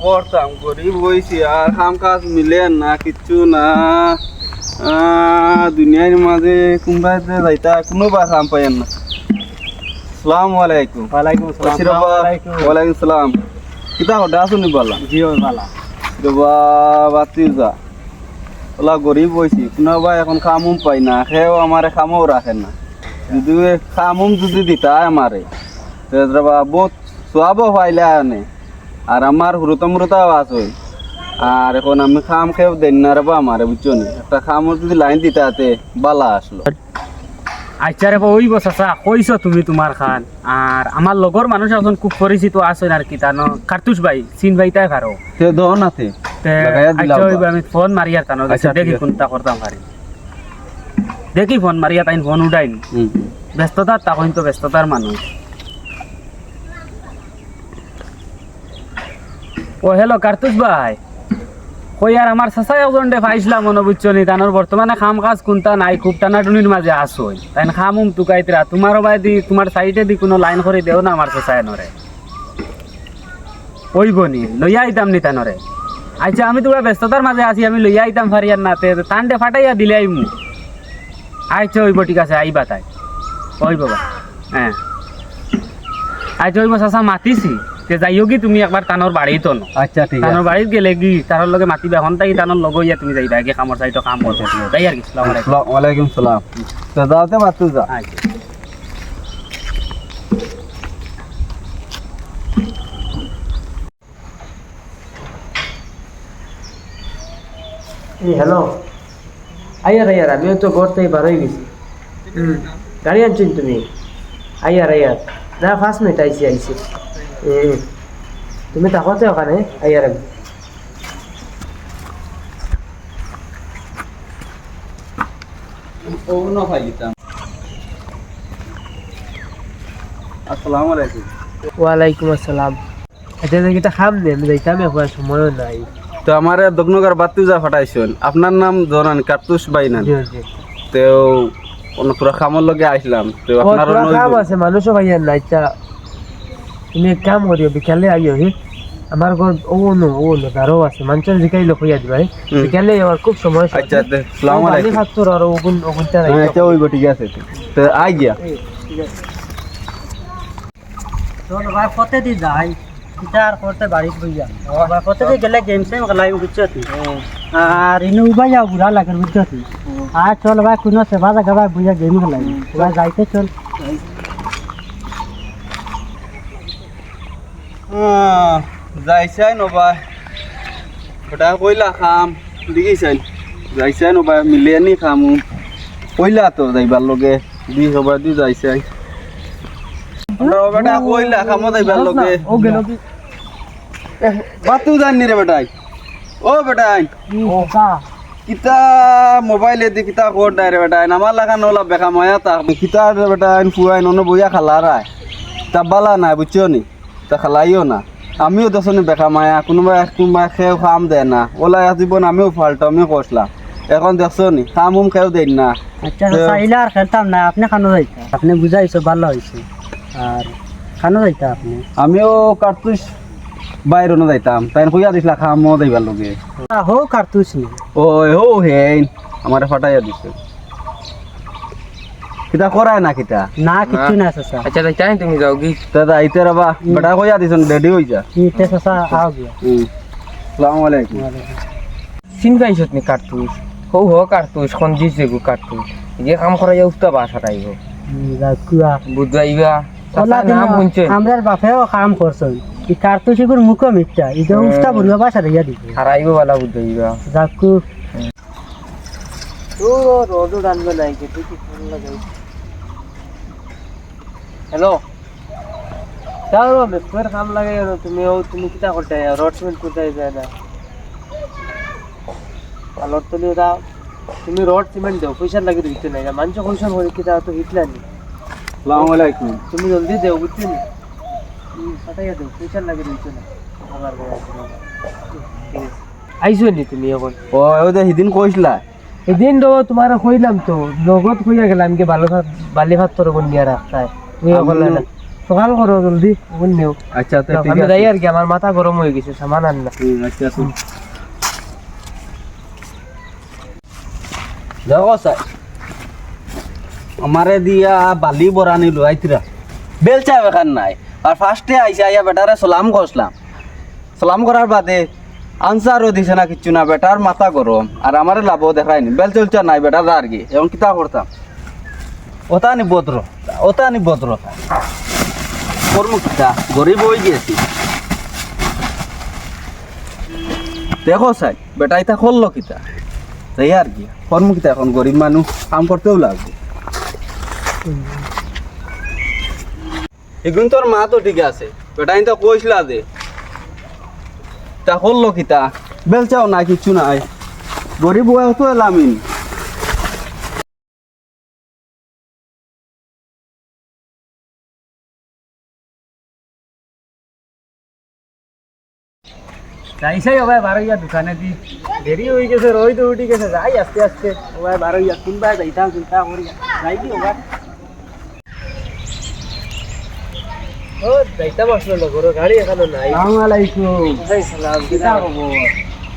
করতাম গরিব হয়েছি আর কাম কাজ মিলে না কিচ্ছু না। দুনিয়ার মাঝে কোনবাই যাইতা কোনো বা কাম পাই না। আসসালামু আলাইকুম। ওয়ালাইকুম আসসালাম। ওয়ালাইকুম সালাম। কিতা হডা শুনি বললাম জিও বালা দেবা বাতি যা ওলা গরিব হয়েছি কোনোবা এখন কামুম পাই না, সেও আমারে কামও রাখে না। যদি কামুম যদি দিতা আমারে বহুত সোয়াবও পাইলে আনে আর আমার হুরুতা মুরুতাও আছে। আর এখন আমি খাম খেয়েও দেন না রেবা আমারে, বুঝছো নি? একটা খামও যদি লাইন দিতে হাতে বালা আসলো। আচ্ছা রে ওই বসা কইছো তুমি তোমার খান। আর আমার লগর মানুষ এখন খুব পরিচিত আছেন আর কি তানো কার্তুস ভাই সিন ভাই তাই পারো তে দন আছে আচ্ছা ওই আমি ফোন মারিয়া তানো দেখি কোনটা করতাম পারি। দেখি ফোন মারিয়া তাই ফোন উঠাইন। ব্যস্ততা তখন তো ব্যস্ততার মানুষ। ও হ্যালো কার্তুস ভাই, কই আর আমার চাচা একজন দে পাইছিলাম মনে বুঝছো নি? তানোর বর্তমানে খাম কাজ কোনটা নাই, খুব টানাটুনির মাঝে আসই। তাই খামুম তুকাইতরা তোমারও বাই দি তোমার সাইডে দি কোনো লাইন করে দেও না আমার চাচায় নরে ওই বনি লইয়া আইতাম নি তানরে। আচ্ছা আমি তোরা ব্যস্ততার মাঝে আছি, আমি লইয়া আইতাম ফারিয়ার না তে টানটে ফাটাইয়া দিলে আইমু। আচ্ছা ওইব ঠিক আছে আইবা তাই ওই বাবা। হ্যাঁ আচ্ছা ওইব চাচা মাতিছি তে যাইও কি তুমি একবার তানোর বাড়ি তো না। আচ্ছা ঠিক আছে। তানোর বাড়িত গেলে কি তার লগে মাতিবা এখন তাই তানোর লগ হইয়া তুমি যাইবা কি কামর সাইটো কাম করতে তাই আর কি। আসসালামু আলাইকুম। ওয়ালাইকুম সালাম। তো যাওতে মাতু যা। আচ্ছা হ্যালো আইয়ার আইয়ার আমিও তো ঘর থেকে বার হয়ে গেছি। গাড়ি আনছেন তুমি? আইয়ার আইয়ার না 5 মিনিট আইছি। তুমি থাকোতে ওখানে আইয়ার আমি ওনো ফাইলিতাম। আসসালামু আলাইকুম। ওয়ালাইকুম আসসালাম। এটা দেখি তা খাম দে আমি যাইতাম এখন সময় নাই। তো আমার দগ্নগর বাতি যা ফাটাইছেন, আপনার নাম জনান কার্তুস ভাই না? তো পুরা খামর লগে আইছিলাম। তো আপনার কাম আছে মানুষও ভাইয়ার না। আচ্ছা তুমি এক কাম করিও বিকালে আইও হি আমার ঘর ও নো দারো আছে মানুষের জিকাই লোক হইয়া দিবা বিকালে আমার খুব সময়। আচ্ছা আসসালামু আলাইকুম। ফাত্তর আর ওগুনটা নাই। আচ্ছা ওই গো ঠিক আছে। তো আই গিয়া চল ভাই কতে দি যাই গিটার করতে বাড়ি বইয়া বা কতে দি গেলে গেম সেম খেলাই বুঝছতি। আর ইনো উবাই যাও বুড়া লাগে বুঝছতি। আর চল ভাই কোন সেবা জায়গা ভাই বইয়া গেম খেলাই ভাই যাইতে চল। যাইছাই নবা ওটা কইলা খাম দেখিছাই যাইছাই নবা মিলিয়ানি খামু কইলা তো যাইবার লগে দি সবাই দি যাইছাই বেটা কইলা খামো যাইবার লগে ও গেল কি বাতু জানি রে বেটাই। ও বেটাই ও কা কিতা মোবাইলে দি কিতা কোড ডাই রে বেটাই আমার লাগা নলা বেকা মায়া তা কিতা রে বেটাই ফুয়াই নন বইয়া খালা রায় তা বালা নাই বুঝছো নি? তা খালাইও না আমিও দশনি বেকা মায়া কোনোবা খেয়েও খাম দেয় না। ওলা জীবন আমিও ফাল্টো আমিও কষলাম এখন দেখছো নি খাম খেয়েও দেন না। আচ্ছা চাইলে আর খেলতাম না আপনি খানো যাইতা আপনি বুঝাইছো ভালো হয়েছে। আর খানো যাইতা আপনি আমিও কার্তুস বাইরে না যাইতাম তাই কইয়া দিছিলা খামও দেবার লগে হো কার্তুস নি ও হেন আমার ফাটাইয়া দিছে কিতা করায় না কিতা না কিছু না চাচা। আচ্ছা তাই চাই তুমি যাও কি দাদা আইতে রাবা বেটা কইয়া দিছন রেডি হই যা। ঠিক আছে চাচা আও গিয়া। আসসালামু আলাইকুম। চিন পাইছত নি কার্তুস হো কার্তুস কোন দিছে গো কার্তুস যে কাম করা যাও উস্তা বাসা আইব কুয়া বুঝাইবা চাচা নাম শুনছে আমরার বাপেও কাম করছেন এই কার্তুস এগুর মুখ মিথ্যা এই যে উস্তা বুড়া বাসা দিয়া দিবে হারাইব বালা বুঝাইবা যাকু ও রোদ রানবে নাই যে কি ফোন লাগাই। হ্যালো যাও মেসের কাম লাগাই তুমি কিটা করতে রড সিমেন্ট করতে যায় না আলোর তলি দাও তুমি রড সিমেন্ট দাও পয়সা লাগে দিতে নাই মানুষ কইছন হই কিটা তো হিটলানি। আসসালামু আলাইকুম। তুমি জলদি দেও বুঝছেন পাঠাইয়া দেও পয়সা লাগে দিতে না আমার আইছো নি তুমি এখন? ও ওই হিদিন কইছিলা এদিন তো তোমার কইলাম তো নগদ কইয়া গেলাম কি ভালো বালি ভাত তোর কোন নিয়ে রাখতায় তুমি বললে না সকাল করো জলদি ওগুন নেও আচ্ছা তো ঠিক আমি আছে যাই আর কি আমার মাথা গরম হয়ে গেছে সামান আন না আচ্ছা শুন দেখো স্যার আমারে দিয়া বালি বরানি লুয়াইতিরা বেলচা এখান নাই আর ফার্স্টে আইসা আইয়া বেটারে সালাম করলাম সালাম করার বাদে আনসারও দিছে না কিচ্ছু না বেটার মাথা গরম আর আমারে লাভও দেখায়নি বেল চলছে নাই বেটার আর কি এবং কিতা করতাম ওটা নি ভদ্র করমু কিতা গরিব হয়ে গিয়েছি দেখো সাই বেটা ইতা করলো কিতা তাই আর কি করমু কিতা এখন গরিব মানুষ কাম করতেও লাগবে এগুন তোর মা তো ঠিক আছে বেটা ইতা কইসলা দে তা করলো কিতা বেলচাও না কিচ্ছু নাই গরিব হয়ে তো এলামিন যাইছাই ওবাই বারোইয়া দোকানে দি দেরি হয়ে গেছে রই তো উঠি গেছে যাই আস্তে আস্তে ওবাই বারোইয়া কোনবাই যাইতাম চিন্তা করি যাই কি ওবাই ও যাইতাম আসলে ঘর গাড়ি এখনো নাই আসসালামু আলাইকুম সালাম কিতা খবর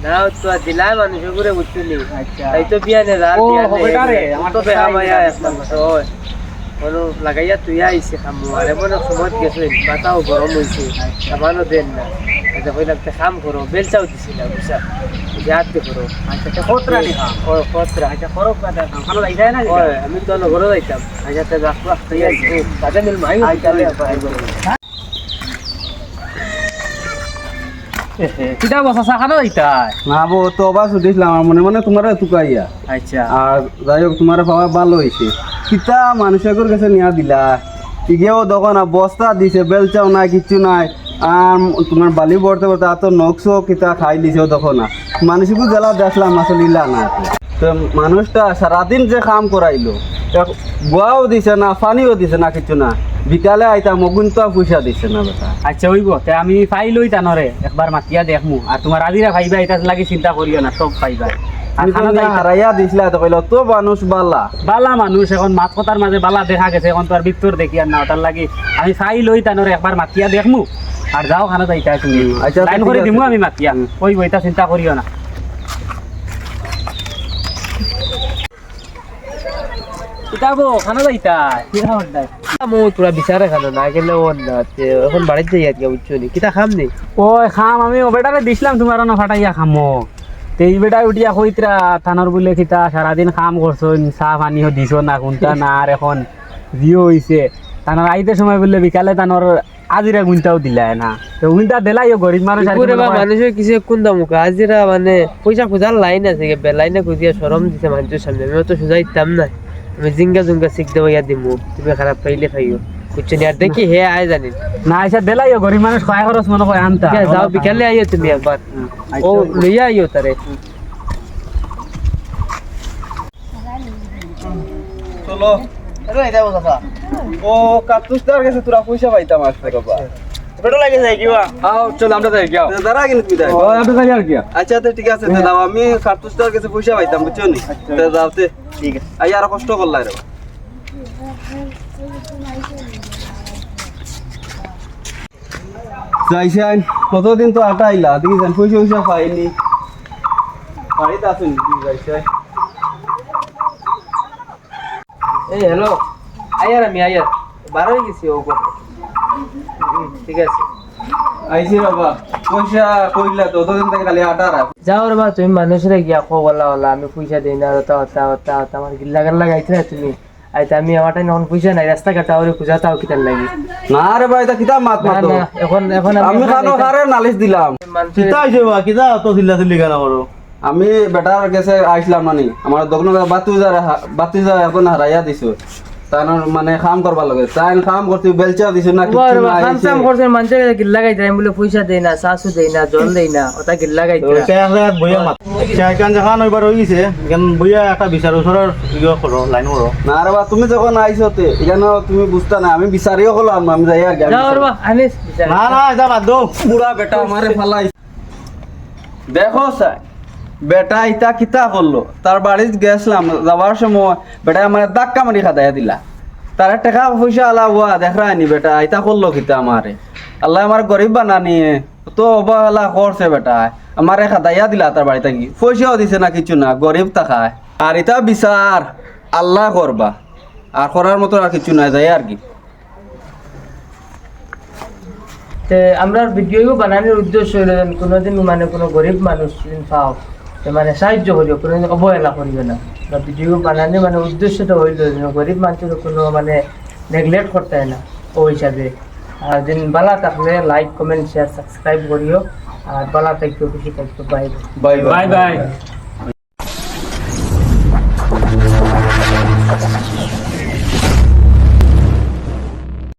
না তো দিলাই মানুষ করে বুঝছিলি আচ্ছা তাই তো বিয়া নে রাত ও, বিয়া হবে না রে, আমার তো বেহা মায়া বিয়া একটা ওই কোনো লাগাইয়া তুই আইছে খামু আর এমন সময় গেছে মাথাও গরম হয়েছে সামানও দেন না এটা কইলাম তে কাম করো বেলচাও দিছিলাম বুঝছা যাতে করো আচ্ছা তো কতরা নি খাম ও কতরা আচ্ছা করো কাটা খানো যাই যায় না ওই আমি তো ঘরে যাইতাম আচ্ছা তে রাস্তা তুই আইছে কাজে মিল মাই কিটা বসা খানো যাইতা না বো তো আবার শুধিছিলাম আমার মনে মনে তোমার তুকাইয়া আচ্ছা আর যাই হোক তোমার বাবা ভালো হয়েছে কিতা মানুষের কাছে নিয়া দিলা ইগেও দোকান বস্তা দিছে বেলচাও নাই কিচ্ছু নাই আর তোমার বালি বলতে বলতে আর তো নকশো কিতা খাই দিছে তখন মানুষকে জেলা দেখলাম আসলে ইলা না তো মানুষটা সারাদিন যে কাম করাইলো গোয়াও দিছে না পানিও দিছে না কিছু না বিকালে আইতাম অগুন তো পয়সা দিছে না বেটা আচ্ছা হইব তে আমি পাই লই তানরে একবার মাতিয়া দেখমু আর তোমার আজিরা ভাইবা এটা লাগি চিন্তা করিও না সব পাইবা আর খানা তুমি যাইতা হারাইয়া দিছিলা তো কইলো তো মানুষ বালা বালা মানুষ এখন মাত কথার মাঝে বালা দেখা গেছে এখন তো আর ভিতর দেখি আর না তার লাগি আমি চাই লই তানরে একবার মাতিয়া দেখমু আর যাও খানা যাইতা তুমি আচ্ছা, লাইন ঠিক করে আছে। দিমু আমি মাতিয়া ওই বইটা চিন্তা করিও না কিতাবো খানা যাইতা কি খাবার দাই মো তোরা বিচারে খানো না গেলে ও না এখন বাড়িতে যাই আজকে বুঝছো নি কিতা খাম নি ওই খাম আমি ও বেটারে দিছিলাম তোমার না ফাটাইয়া খামো তেই বেটা উঠিয়া কইতরা থানার বলে কিতা সারাদিন কাম করছো চাহ পানিও দিছ না কোনটা না আর এখন জিও হইছে তানার আইতে সময় বললে বিকালে তানোর আজিরা গুনটাও দিলাই না তো গুনটা দিলাই গরিব মানুষ আর কি পুরে বা বলবো। মানুষের কিছু কোন দাম আজিরা মানে পয়সা খোঁজার লাইন আছে বেলাইনে খুঁজিয়া সরম দিছে মানুষের সামনে আমি তো সোজা দিতাম না আমি জিঙ্গা জুঙ্গা শিখ দেবো ইয়া দিমু তুমি খারাপ পাইলে খাইও বুঝছো নি আর দেখি হে আয় জানি না আইসা দিলাই গরিব মানুষ কয় খরচ মনে কয় আনতা ঠিক আছে, যাও বিকালে আইও তুমি একবার ও লইয়া আইও তারে চলো ও কাতুসদার কাছে তোরা পয়সা পাইতাম আসতে বাবা বেটো লাগে যায় কিবা আও চল আমরা যাই গিয়া দাঁড়া কিন্তু বিদায় ও আপনি যাই আর কি আচ্ছা তো ঠিক আছে দাদা আমি কাতুসদার কাছে পয়সা পাইতাম বুঝছো নি তো যাওতে ঠিক আছে আই আর কষ্ট করলাই রে যাইছেন কতদিন তো আটা আইলা দেখি যান পয়সা পয়সা পাইনি বাড়িতে আসুন যাইছে এই হ্যালো আয়ার আমি আয়ার বার হয়ে গেছি ও ঠিক আছে আইছি বাবা পয়সা কইলা তো কতদিন থেকে খালি আটা রাখ যাও রে বা তুমি মানুষের গিয়া খো বলা হলা আমি পয়সা দিই না ওটা ওটা ওটা ওটা আমার গিল্লা গাল্লা গাইতে না তুমি আইতা আমি আমারটা এখন পয়সা নাই রাস্তা কাটা ওরে খুঁজা তাও কিতার লাগি না রে ভাই তা কিতা মাত না মাতো না এখন এখন আমি খানো খারে নালিশ দিলাম মানুষের আইছে বা কিতা অত চিল্লা চিল্লি কেন করো আমি বেটার কাছে আইছিলাম নানি আমার দোকান বাতিজা এখন হারাইয়া দিছো তার মানে কাম করবা লাগে তাই কাম করতে বেলচা দিছো না কিছু না কাম সাম করছে মানুষের গিল্লা গাইতে আমি বলে পয়সা দেই না শাশু দেই না জল দেই না ওটা গিল্লা গাইতে বইয়া মাত চাইকান যখন ওইবার হয়ে গেছে কেন বইয়া একটা বিচার ওচৰৰ ইয়ে করো লাইন করো না রে বা তুমি যখন আইছো তে এখানে তুমি বুঝতা না আমি বিচারিও হলাম আমি যাই আর যাও রে বা আনিস না না এটা বাদ দো বুড়া বেটা আমারে ফালাই দেখো স্যার বেটা ইটা কিতা করলো তার বাড়িতে গেছিলাম যাওয়ার সময় বেটা আমার ধাক্কা মারি খাদাইয়া দিলা তারা টাকা পয়সা আলা হুয়া দেখা নি বেটা এটা করলো কিতা আমারে আল্লাহ আমার গরিব বানানি তো অবহেলা করছে বেটা আমারে খাদাইয়া দিলা তার বাড়িতে কি পয়সাও দিছে না কিছু না গরিব তাকায় আর এটা বিচার আল্লাহ করবা আর করার মতো আর কিছু নাই যায় আর কি তে আমরা ভিডিও বানানোর উদ্দেশ্য হইল যেন কোনোদিন মানে কোনো গরিব মানুষ যদি পাও তে মানে সাহায্য করিও কোনোদিন অবহেলা করিও না বা ভিডিও বানানোর মানে উদ্দেশ্যটা হইল যেন গরিব মানুষের কোনো মানে নেগলেক্ট করতে হয় না ওই হিসাবে আর দিন বালা থাকলে লাইক কমেন্ট শেয়ার সাবস্ক্রাইব করিও আর বালা থাকতেও খুশি থাকতো বাই বাই বাই বাই